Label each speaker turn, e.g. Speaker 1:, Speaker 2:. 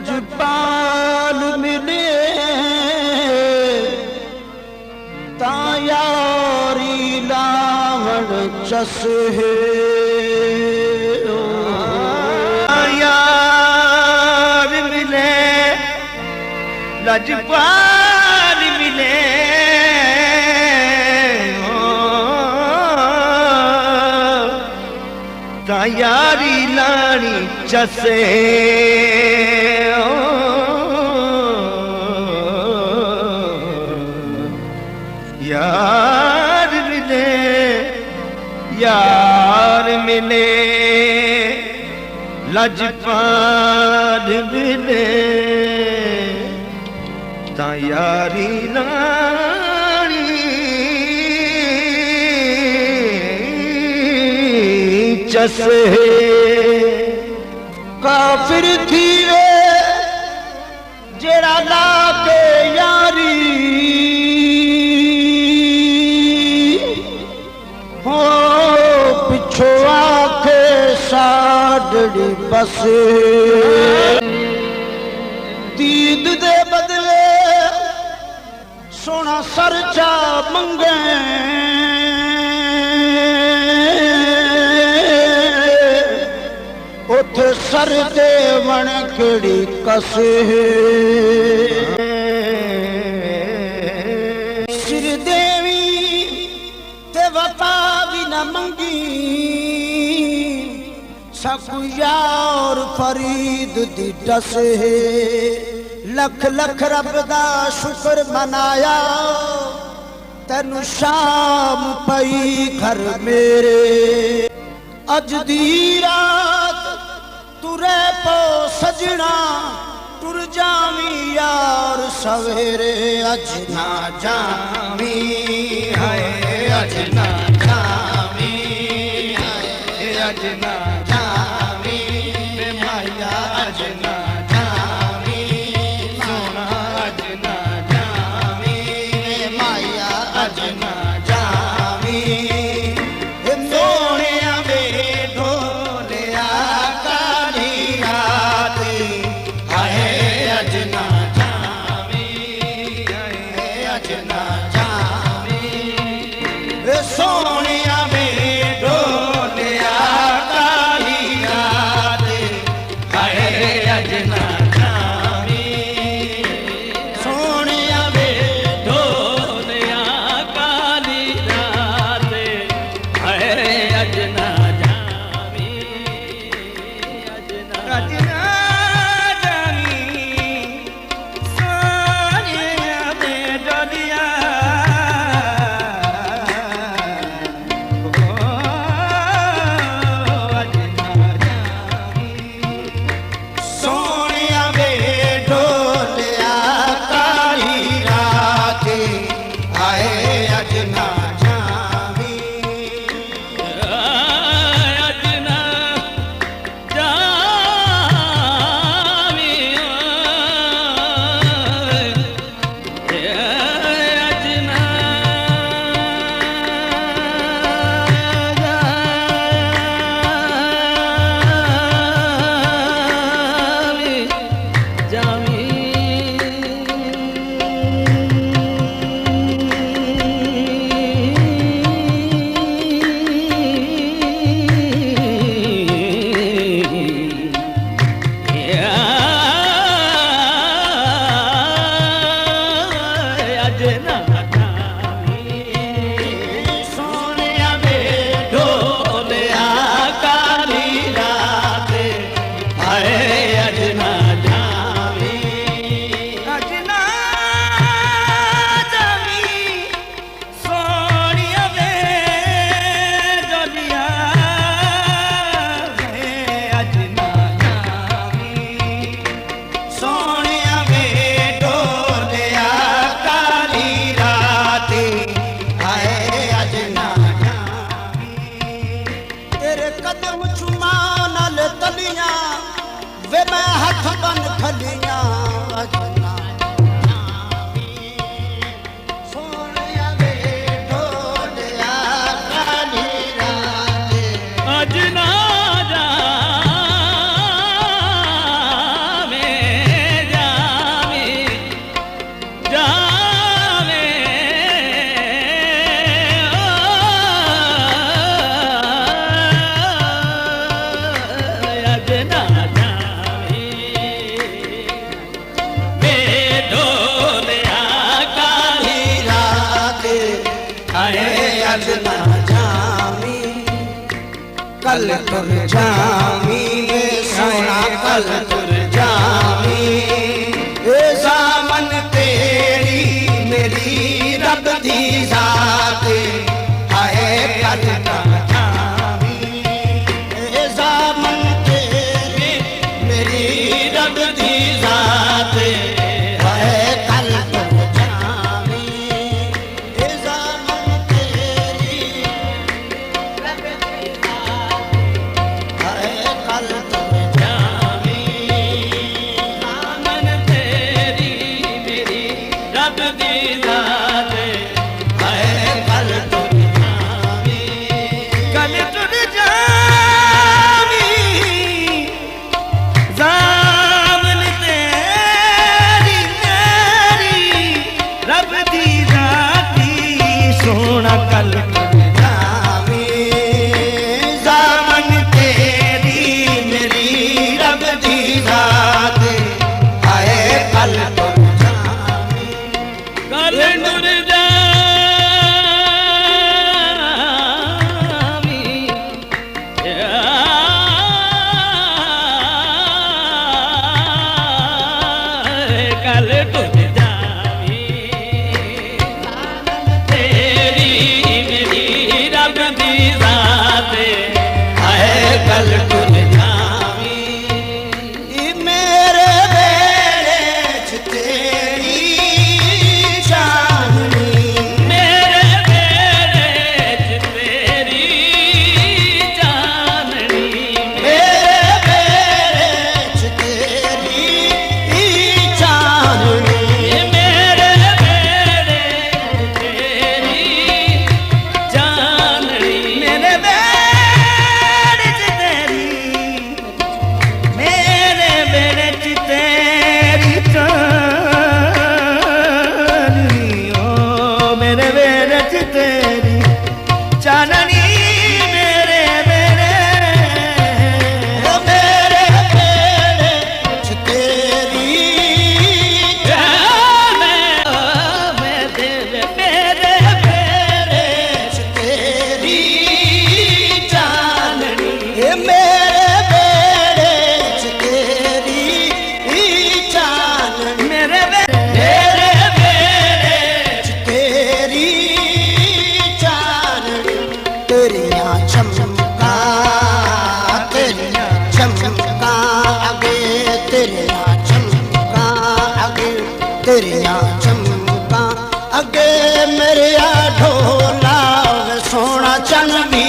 Speaker 1: लजपाल मिले तायारी लावण चस है यार मिले लजपाल मिले तायारी लानी चसे यार मिले लजपाल मिले तायारी लानी चस काफिर थी वे जेड़ा ला के यारी हो पिछो आके साडड़ी बस दीद दे बदले सोना सरचा मंगे उथे सर दे वण केड़ी कस सिर देवी ते वफा भी न मंगी सकु यार फरीद दी डस लख लख रब दा शुक्र मनाया तेनु शाम पई घर मेरे अज दी रात तुरे पो सजना टुर जावी यार सवेरे अज ना जावी है अज ना जावी है अज ना जावी माया अज ना जावी सोना अज ना जावी माया अज ना जावी सोने सोनिया अज ना जामी कल तुर जामी वे सोना कल तुर जामी ए सामन तेरी मेरी रब दी जात आए कल ना जामी ए सामन तेरी मेरी रब दी जात आए कल तुर जामी ए सामन तेरी रब दी जात आए कल तुर जामी
Speaker 2: सामन तेरी मेरी रब दी जात
Speaker 1: आए कल तुर जामी
Speaker 2: कल तुर जामी सामन तेरी मेरी रब दी जाती सोना कल तुर
Speaker 1: जामी ज़ामन तेरी मेरी रब दी जात आए कल तुर जामी
Speaker 2: कल तुर जामी कल तुर जामी तेरी मेरी रब दी जात
Speaker 1: आए कल तुर जामी मेरे बेड़े च तेरी चांदनी
Speaker 2: मेरे बेड़े च तेरी चांदनी
Speaker 1: मेरे बेड़े च तेरी चांदनी
Speaker 2: मेरे बेड़े च तेरी चांदनी मेरे बेड़े च तेरी मेरे बेड़े च तेरी चांदनी ओ मेरे बेड़े च तेरी चांदनी मेरे बेड़े
Speaker 1: मेरे बेड़े च तेरी
Speaker 2: मेरे बेड़े
Speaker 1: च तेरी चांदनी ये मेरे बेड़े च तेरी चांदनी
Speaker 2: मेरे
Speaker 1: बेड़े च तेरी चांदनी तेरियां चमका अगे तेरियां चमका अगे तेरियां चमका अगे मेरे ढोला वे सोना चन भी